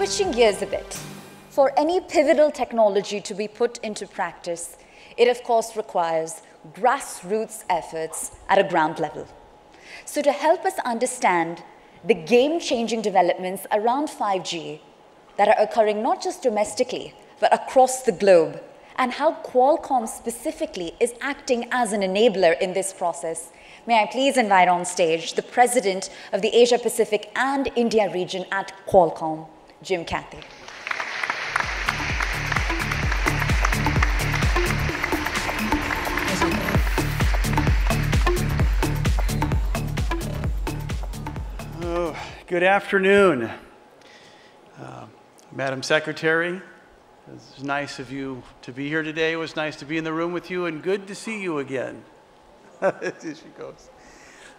Switching gears a bit, for any pivotal technology to be put into practice, it of course requires grassroots efforts at a ground level. So to help us understand the game-changing developments around 5G that are occurring not just domestically, but across the globe, and how Qualcomm specifically is acting as an enabler in this process, may I please invite on stage the President of the Asia Pacific and India region at Qualcomm, Jim Cathey. Oh, good afternoon, Madam Secretary. It's nice of you to be here today. It was nice to be in the room with you, and good to see you again. There she goes.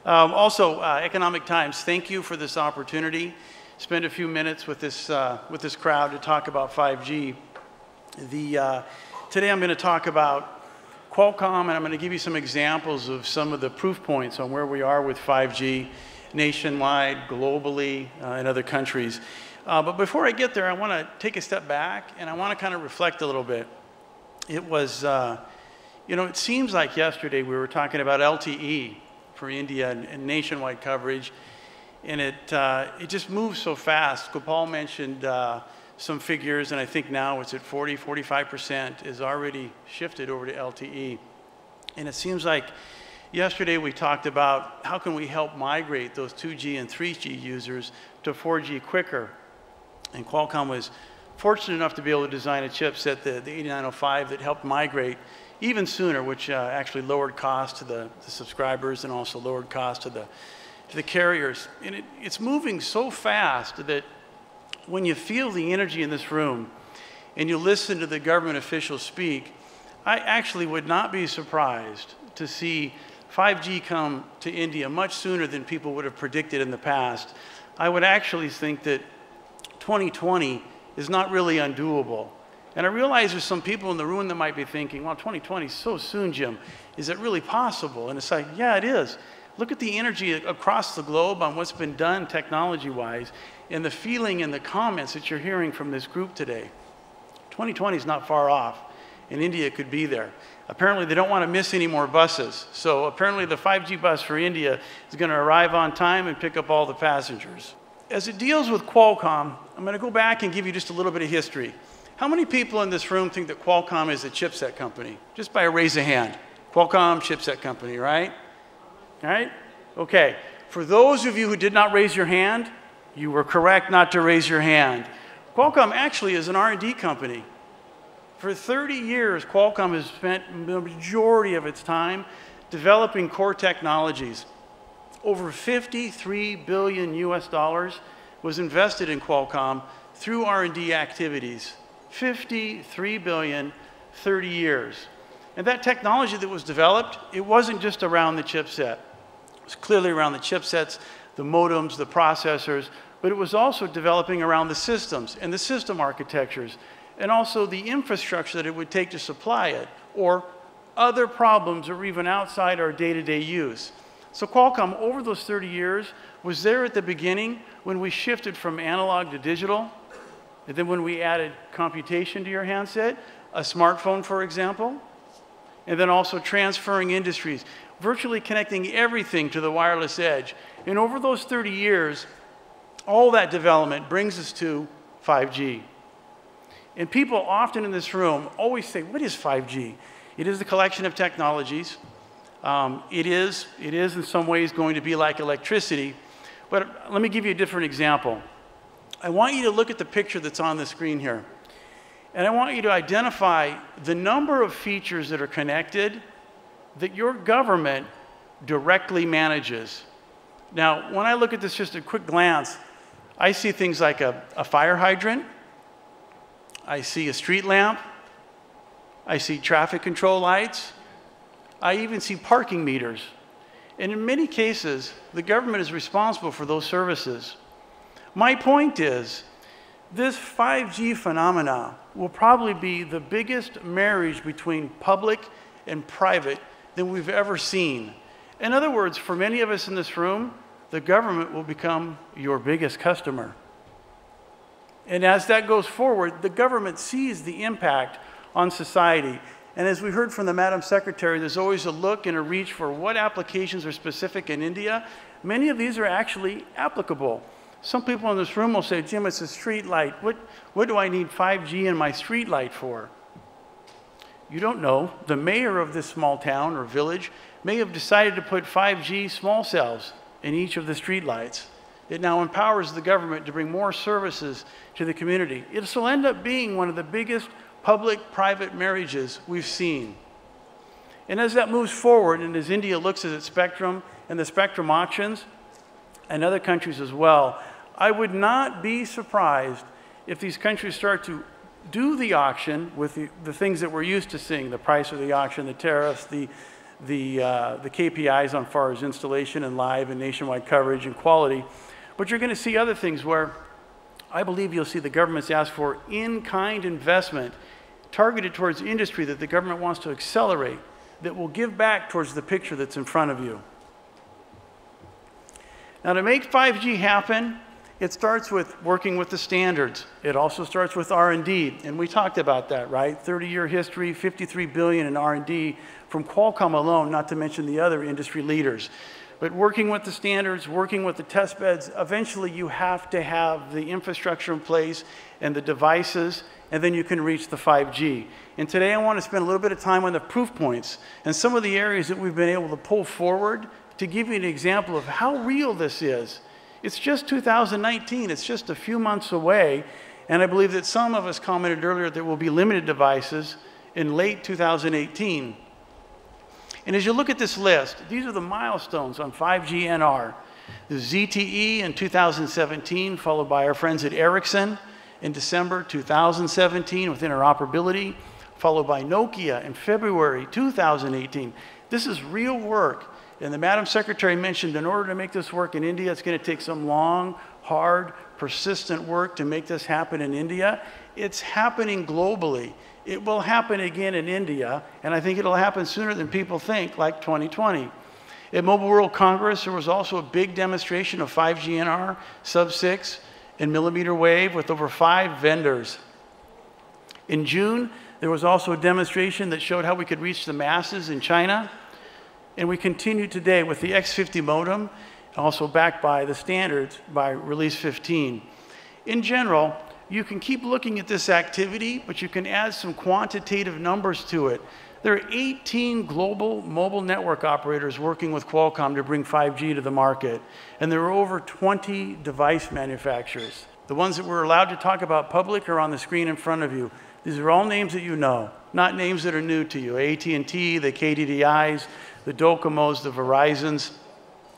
Also, Economic Times, thank you for this opportunity. Spend a few minutes with this crowd to talk about 5G. Today I'm going to talk about Qualcomm, and I'm going to give you some examples of some of the proof points on where we are with 5G nationwide, globally, in other countries. But before I get there, I want to take a step back, and I want to kind of reflect a little bit. It was, you know, it seems like yesterday we were talking about LTE for India and nationwide coverage, and it just moves so fast. Gopal mentioned some figures, and I think now it's at 45% is already shifted over to LTE. And it seems like yesterday we talked about how can we help migrate those 2G and 3G users to 4G quicker. And Qualcomm was fortunate enough to be able to design a chipset, the 8905, that helped migrate even sooner, which actually lowered costs to the subscribers and also lowered costs to the carriers. And it's moving so fast that when you feel the energy in this room and you listen to the government officials speak, I actually would not be surprised to see 5G come to India much sooner than people would have predicted in the past. I would actually think that 2020 is not really undoable. And I realize there's some people in the room that might be thinking, well, 2020 is so soon, Jim. Is it really possible? And it's like, yeah, it is. Look at the energy across the globe on what's been done technology-wise and the feeling and the comments that you're hearing from this group today. 2020 is not far off, and India could be there. Apparently, they don't want to miss any more buses. So apparently, the 5G bus for India is going to arrive on time and pick up all the passengers. As it deals with Qualcomm, I'm going to go back and give you just a little bit of history. How many people in this room think that Qualcomm is a chipset company? Just by a raise of hand. Qualcomm, chipset company, right? All right? Okay. For those of you who did not raise your hand, you were correct not to raise your hand. Qualcomm actually is an R&D company. For 30 years, Qualcomm has spent the majority of its time developing core technologies. Over 53 billion US dollars was invested in Qualcomm through R&D activities. 53 billion, 30 years. And that technology that was developed, it wasn't just around the chipset. It was clearly around the chipsets, the modems, the processors, but it was also developing around the systems and the system architectures, and also the infrastructure that it would take to supply it, or other problems that were even outside our day-to-day use. So Qualcomm, over those 30 years, was there at the beginning when we shifted from analog to digital, and then when we added computation to your handset, a smartphone, for example, and then also transferring industries, virtually connecting everything to the wireless edge. And over those 30 years, all that development brings us to 5G. And people often in this room always say, what is 5G? It is a collection of technologies. It is in some ways going to be like electricity. But let me give you a different example. I want you to look at the picture that's on the screen here. And I want you to identify the number of features that are connected that your government directly manages. Now, when I look at this just at a quick glance, I see things like a fire hydrant. I see a street lamp. I see traffic control lights. I even see parking meters. And in many cases, the government is responsible for those services. My point is, this 5G phenomena will probably be the biggest marriage between public and private than we've ever seen. In other words, for many of us in this room, the government will become your biggest customer. And as that goes forward, the government sees the impact on society. And as we heard from the Madam Secretary, there's always a look and a reach for what applications are specific in India. Many of these are actually applicable. Some people in this room will say, Jim, it's a street light. What do I need 5G in my street light for? You don't know. The mayor of this small town or village may have decided to put 5G small cells in each of the street lights. It now empowers the government to bring more services to the community. It will end up being one of the biggest public-private marriages we've seen. And as that moves forward, and as India looks at its spectrum and the spectrum auctions, and other countries as well, I would not be surprised if these countries start to do the auction with the things that we're used to seeing, the price of the auction, the tariffs, the KPIs on far as installation and live and nationwide coverage and quality. But you're going to see other things where I believe you'll see the governments ask for in-kind investment targeted towards industry that the government wants to accelerate, that will give back towards the picture that's in front of you. Now, to make 5G happen, it starts with working with the standards. It also starts with R&D, and we talked about that, right? 30-year history, $53 billion in R&D from Qualcomm alone, not to mention the other industry leaders. But working with the standards, working with the test beds, eventually you have to have the infrastructure in place and the devices, and then you can reach the 5G. And today I want to spend a little bit of time on the proof points and some of the areas that we've been able to pull forward to give you an example of how real this is. It's just 2019, it's just a few months away, and I believe that some of us commented earlier there will be limited devices in late 2018. And as you look at this list, these are the milestones on 5G NR. The ZTE in 2017, followed by our friends at Ericsson in December 2017 with interoperability, followed by Nokia in February 2018. This is real work. And the Madam Secretary mentioned in order to make this work in India, it's going to take some long, hard, persistent work to make this happen in India. It's happening globally. It will happen again in India, and I think it'll happen sooner than people think, like 2020. At Mobile World Congress, there was also a big demonstration of 5G NR, sub-6, and millimeter wave with over 5 vendors. In June, there was also a demonstration that showed how we could reach the masses in China. And we continue today with the X50 modem, also backed by the standards by release 15. In general, you can keep looking at this activity, but you can add some quantitative numbers to it. There are 18 global mobile network operators working with Qualcomm to bring 5G to the market. And there are over 20 device manufacturers. The ones that we're allowed to talk about public are on the screen in front of you. These are all names that you know, not names that are new to you. AT&T, the KDDIs, the Docomos, the Verizons.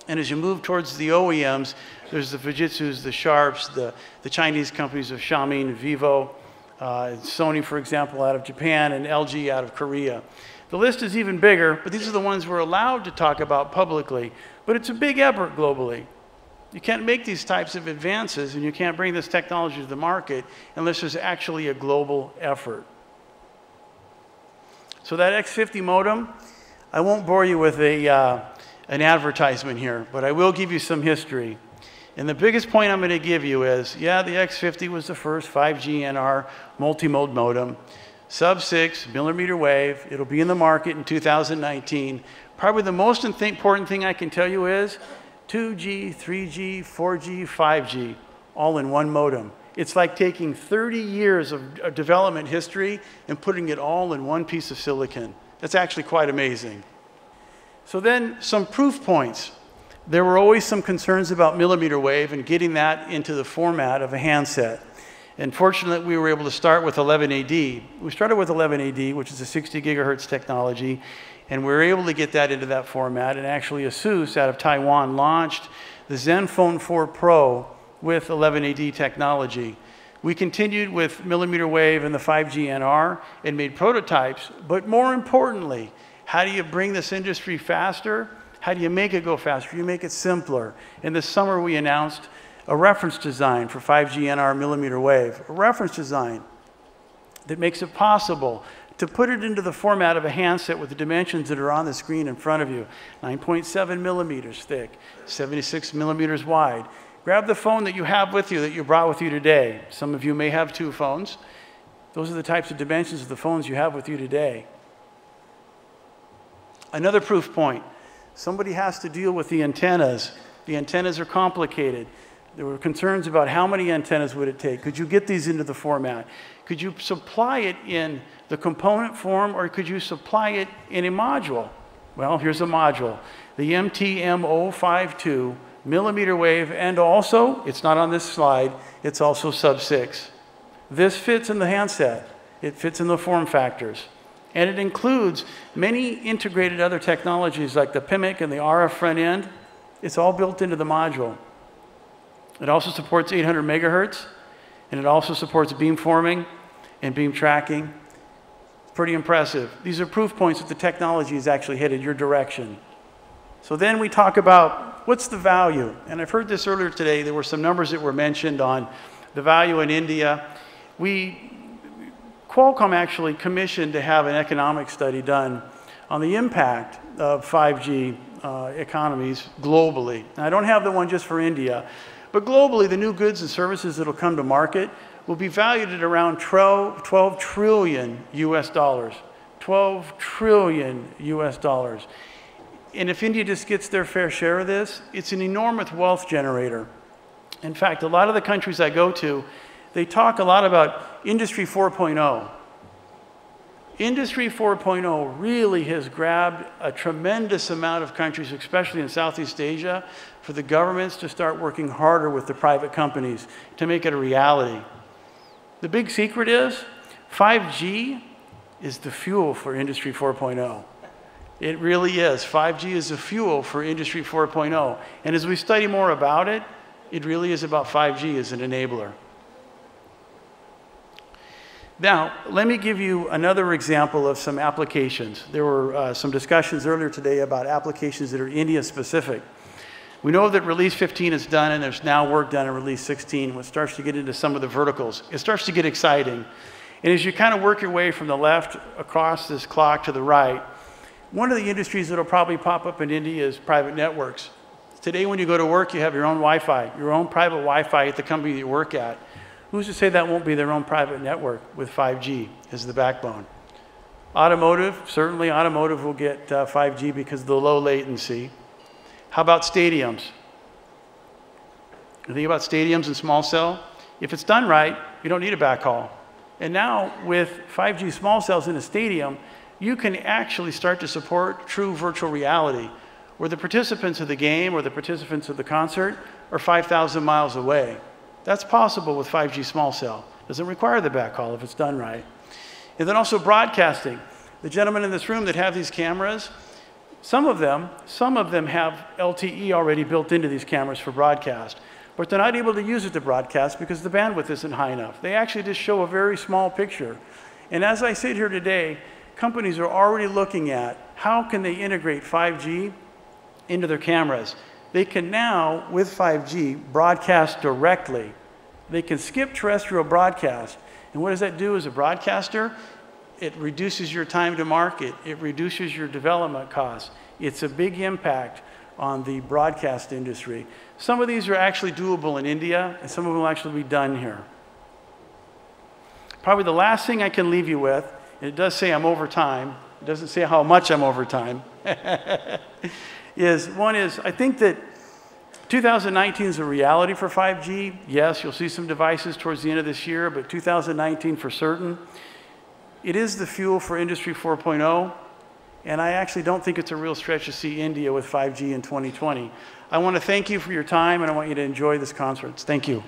And as you move towards the OEMs, there's the Fujitsus, the Sharps, the Chinese companies of Xiaomi and Vivo, Sony, for example, out of Japan, and LG out of Korea. The list is even bigger, but these are the ones we're allowed to talk about publicly. But it's a big effort globally. You can't make these types of advances, and you can't bring this technology to the market unless there's actually a global effort. So that X50 modem, I won't bore you with an advertisement here, but I will give you some history. And the biggest point I'm going to give you is, yeah, the X50 was the first 5G NR multi-mode modem, sub-6 millimeter wave. It'll be in the market in 2019. Probably the most important thing I can tell you is 2G, 3G, 4G, 5G, all in one modem. It's like taking 30 years of development history and putting it all in one piece of silicon. That's actually quite amazing. So then some proof points. There were always some concerns about millimeter wave and getting that into the format of a handset. And fortunately, we were able to start with 11AD. We started with 11AD, which is a 60 gigahertz technology, and we were able to get that into that format. And actually, ASUS out of Taiwan launched the Zenfone 4 Pro with 11AD technology. We continued with millimeter wave and the 5G NR and made prototypes, but more importantly, how do you bring this industry faster? How do you make it go faster? You make it simpler. In the summer, we announced a reference design for 5G NR millimeter wave, a reference design that makes it possible to put it into the format of a handset with the dimensions that are on the screen in front of you. 9.7 millimeters thick, 76 millimeters wide. Grab the phone that you have with you, that you brought with you today. Some of you may have 2 phones. Those are the types of dimensions of the phones you have with you today. Another proof point. Somebody has to deal with the antennas. The antennas are complicated. There were concerns about how many antennas would it take. Could you get these into the format? Could you supply it in the component form, or could you supply it in a module? Well, here's a module. The MTM052 millimeter wave, and also, it's not on this slide, it's also sub-6. This fits in the handset. It fits in the form factors. And it includes many integrated other technologies like the PIMIC and the RF front end. It's all built into the module. It also supports 800 megahertz, and it also supports beamforming and beam tracking. It's pretty impressive. These are proof points that the technology is actually headed your direction. So then we talk about what's the value. And I've heard this earlier today. There were some numbers that were mentioned on the value in India. Qualcomm actually commissioned to have an economic study done on the impact of 5G economies globally. Now, I don't have the one just for India, but globally, the new goods and services that will come to market will be valued at around 12 trillion US dollars. 12 trillion US dollars. And if India just gets their fair share of this, it's an enormous wealth generator. In fact, a lot of the countries I go to, they talk a lot about Industry 4.0. Industry 4.0 really has grabbed a tremendous amount of countries, especially in Southeast Asia, for the governments to start working harder with the private companies to make it a reality. The big secret is 5G is the fuel for Industry 4.0. It really is. 5G is the fuel for Industry 4.0. And as we study more about it, it really is about 5G as an enabler. Now, let me give you another example of some applications. There were some discussions earlier today about applications that are India-specific. We know that Release 15 is done, and there's now work done in Release 16, which starts to get into some of the verticals. It starts to get exciting. And as you kind of work your way from the left across this clock to the right, one of the industries that will probably pop up in India is private networks. Today, when you go to work, you have your own Wi-Fi, your own private Wi-Fi at the company that you work at. Who's to say that won't be their own private network with 5G as the backbone? Automotive, certainly automotive will get 5G because of the low latency. How about stadiums? You think about stadiums and small cell? If it's done right, you don't need a backhaul. And now with 5G small cells in a stadium, you can actually start to support true virtual reality, where the participants of the game or the participants of the concert are 5,000 miles away. That's possible with 5G small cell. Doesn't require the backhaul if it's done right. And then also broadcasting. The gentlemen in this room that have these cameras, some of them have LTE already built into these cameras for broadcast, but they're not able to use it to broadcast because the bandwidth isn't high enough. They actually just show a very small picture. And as I sit here today, companies are already looking at how can they integrate 5G into their cameras. They can now, with 5G, broadcast directly. They can skip terrestrial broadcast. And what does that do as a broadcaster? It reduces your time to market. It reduces your development costs. It's a big impact on the broadcast industry. Some of these are actually doable in India, and some of them will actually be done here. Probably the last thing I can leave you with, and it does say I'm over time, it doesn't say how much I'm over time, is I think that 2019 is a reality for 5G. Yes, you'll see some devices towards the end of this year, but 2019 for certain. It is the fuel for Industry 4.0, and I actually don't think it's a real stretch to see India with 5G in 2020. I want to thank you for your time, and I want you to enjoy this conference. Thank you.